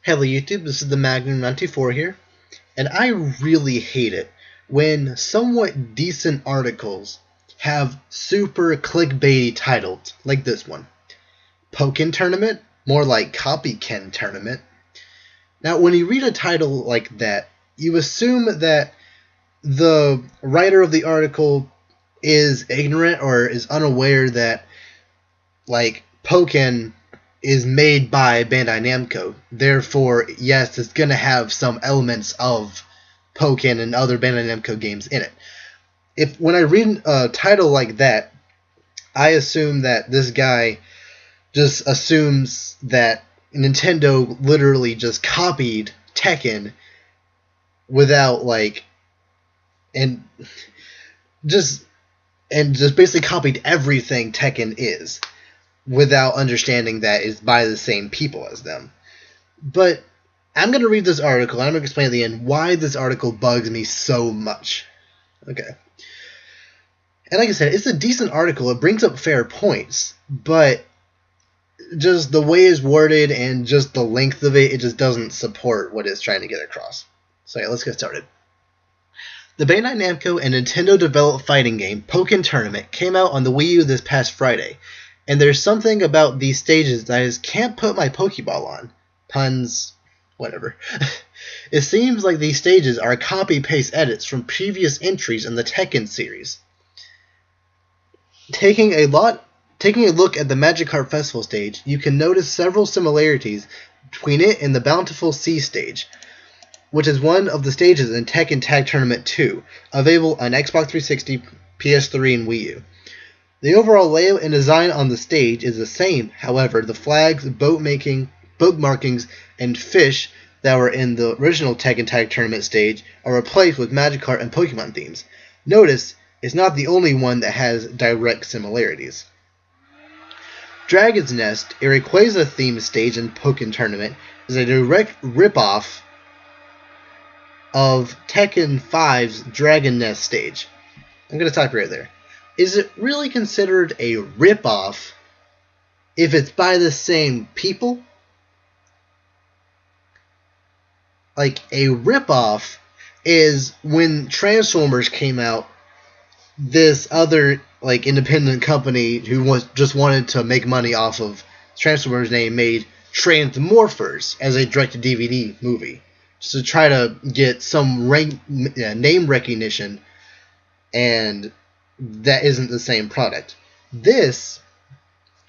Hello YouTube, this is the Magnum94 here, and I really hate it when somewhat decent articles have super clickbaity titles like this one. Pokken Tournament? More like Copykken Tournament. Now when you read a title like that, you assume that the writer of the article is ignorant or is unaware that Pokken is made by Bandai Namco. Therefore, yes, it's going to have some elements of Pokken and other Bandai Namco games in it. When I read a title like that, I assume that this guy just assumes that Nintendo literally just copied Tekken without and just basically copied everything Tekken is, without understanding that it's by the same people as them. But I'm going to read this article, and I'm going to explain at the end why this article bugs me so much. Okay. And like I said, it's a decent article. It brings up fair points, but just the way it's worded and just the length of it just doesn't support what it's trying to get across. So yeah, let's get started. The Bandai Namco and Nintendo developed fighting game Pokken Tournament came out on the Wii U this past Friday. And there's something about these stages that I just can't put my Pokeball on. Puns, whatever. It seems like these stages are copy-paste edits from previous entries in the Tekken series. Taking a look at the Magikarp Festival stage, you can notice several similarities between it and the Bountiful Sea stage, which is one of the stages in Tekken Tag Tournament 2, available on Xbox 360, PS3, and Wii U. The overall layout and design on the stage is the same, however, the flags, boat markings, and fish that were in the original Tekken Tag Tournament stage are replaced with Magikarp and Pokemon themes. Notice, it's not the only one that has direct similarities. Dragon's Nest, a Rayquaza-themed stage in Pokken Tournament, is a direct rip-off of Tekken 5's Dragon Nest stage. I'm going to type right there. Is it really considered a rip-off if it's by the same people? Like, a rip-off is when Transformers came out, this other independent company who just wanted to make money off of Transformers' name made Transmorphers as a direct-to-DVD movie, just to try to get some name recognition, and that isn't the same product. This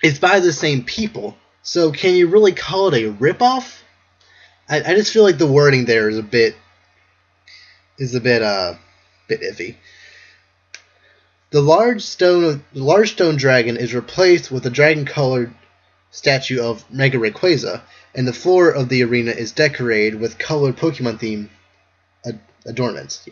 is by the same people, so can you really call it a ripoff? I just feel like the wording there is a bit iffy. The large stone dragon is replaced with a dragon-colored statue of Mega Rayquaza, and the floor of the arena is decorated with colored Pokemon-themed adornments.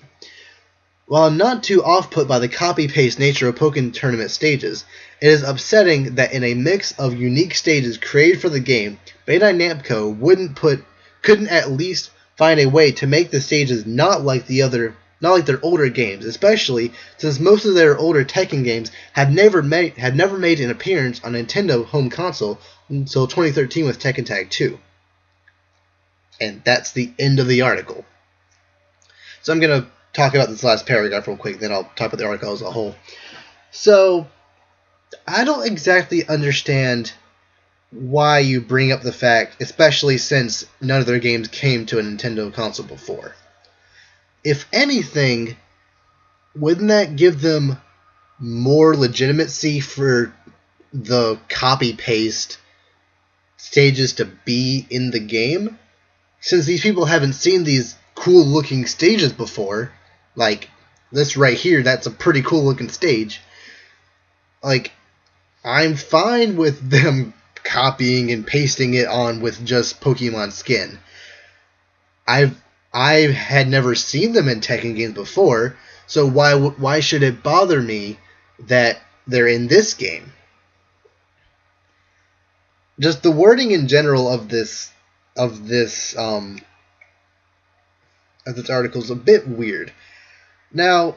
While I'm not too off-put by the copy-paste nature of Pokken Tournament stages, it is upsetting that in a mix of unique stages created for the game, Bandai Namco couldn't at least find a way to make the stages not like their older games, especially since most of their older Tekken games had never made an appearance on Nintendo home console until 2013 with Tekken Tag 2. And that's the end of the article. So I'm going to talk about this last paragraph real quick, then I'll talk about the article as a whole. So, I don't exactly understand why you bring up the fact, especially since none of their games came to a Nintendo console before. If anything, wouldn't that give them more legitimacy for the copy-paste stages to be in the game? Since these people haven't seen these cool-looking stages before, like this right here, that's a pretty cool-looking stage. I'm fine with them copying and pasting it on with just Pokemon skin. I had never seen them in Tekken games before, so why should it bother me that they're in this game? Just the wording in general of this article is a bit weird. Now,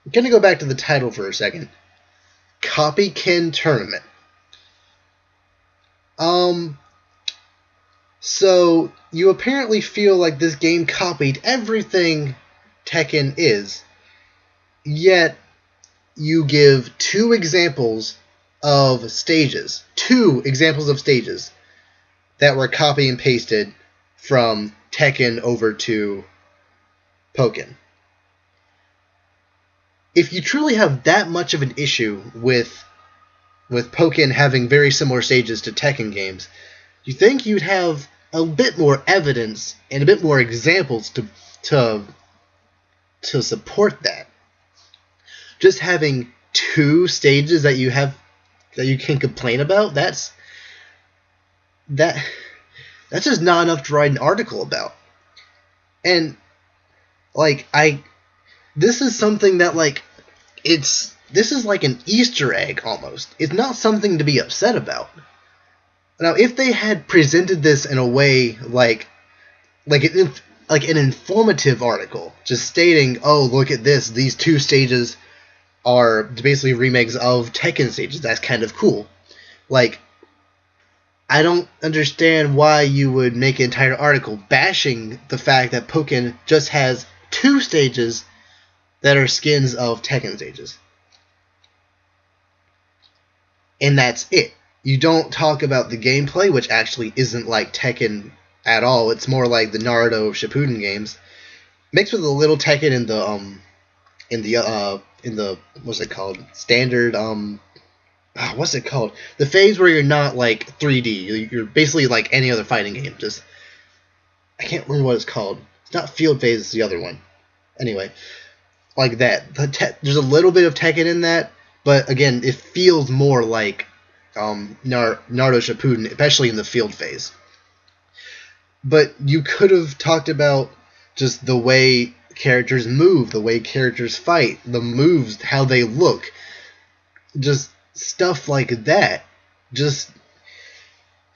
I'm going to go back to the title for a second. Copykken Tournament. So you apparently feel like this game copied everything Tekken is, yet you give two examples of stages that were copy and pasted from Tekken over to Pokken. If you truly have that much of an issue with Pokken having very similar stages to Tekken games, you think you'd have a bit more evidence and a bit more examples to support that. Just having two stages that you can complain about, that's just not enough to write an article about. And this is something that this is like an Easter egg almost. It's not something to be upset about. Now, if they had presented this in a way like an informative article, just stating, "Oh, look at this. These two stages are basically remakes of Tekken stages." That's kind of cool. I don't understand why you would make an entire article bashing the fact that Pokken just has two stages that are skins of Tekken stages. And that's it. You don't talk about the gameplay, which actually isn't like Tekken at all. It's more like the Naruto Shippuden games, mixed with a little Tekken in the what's it called? Standard what's it called? The phase where you're not like 3D. You're basically like any other fighting game. Just I can't remember what it's called. It's not field phase. It's the other one. Anyway, like that. There's a little bit of Tekken in that, but again, it feels more like Naruto Shippuden, especially in the field phase. But you could have talked about just the way characters move, the way characters fight, the moves, how they look, just stuff like that. Just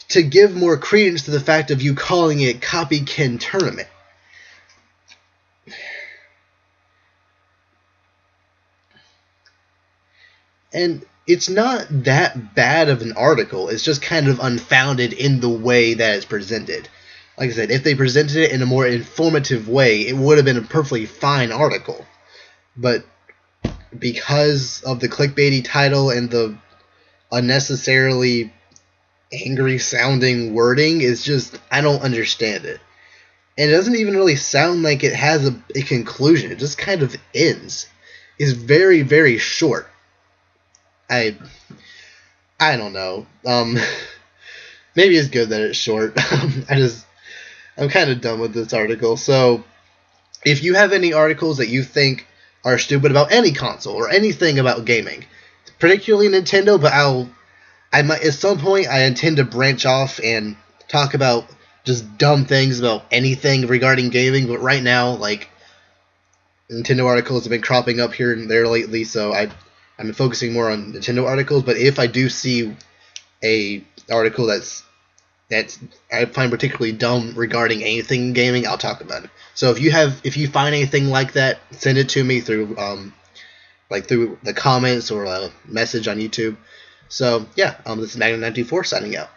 to give more credence to the fact of you calling it Copykken Tournament. And it's not that bad of an article. It's just kind of unfounded in the way that it's presented. Like I said, if they presented it in a more informative way, it would have been a perfectly fine article. But because of the clickbaity title and the unnecessarily angry-sounding wording, it's just, I don't understand it. And it doesn't even really sound like it has a conclusion. It just kind of ends. It's very, very short. I don't know. Maybe it's good that it's short. I'm kind of done with this article. So, if you have any articles that you think are stupid about any console or anything about gaming, particularly Nintendo, but I might at some point I intend to branch off and talk about just dumb things about anything regarding gaming. But right now, like, Nintendo articles have been cropping up here and there lately, so I'm focusing more on Nintendo articles. But if I do see a article that's I find particularly dumb regarding anything in gaming, I'll talk about it. So if you find anything like that, send it to me through through the comments or a message on YouTube. So yeah, this is Magnum94 signing out.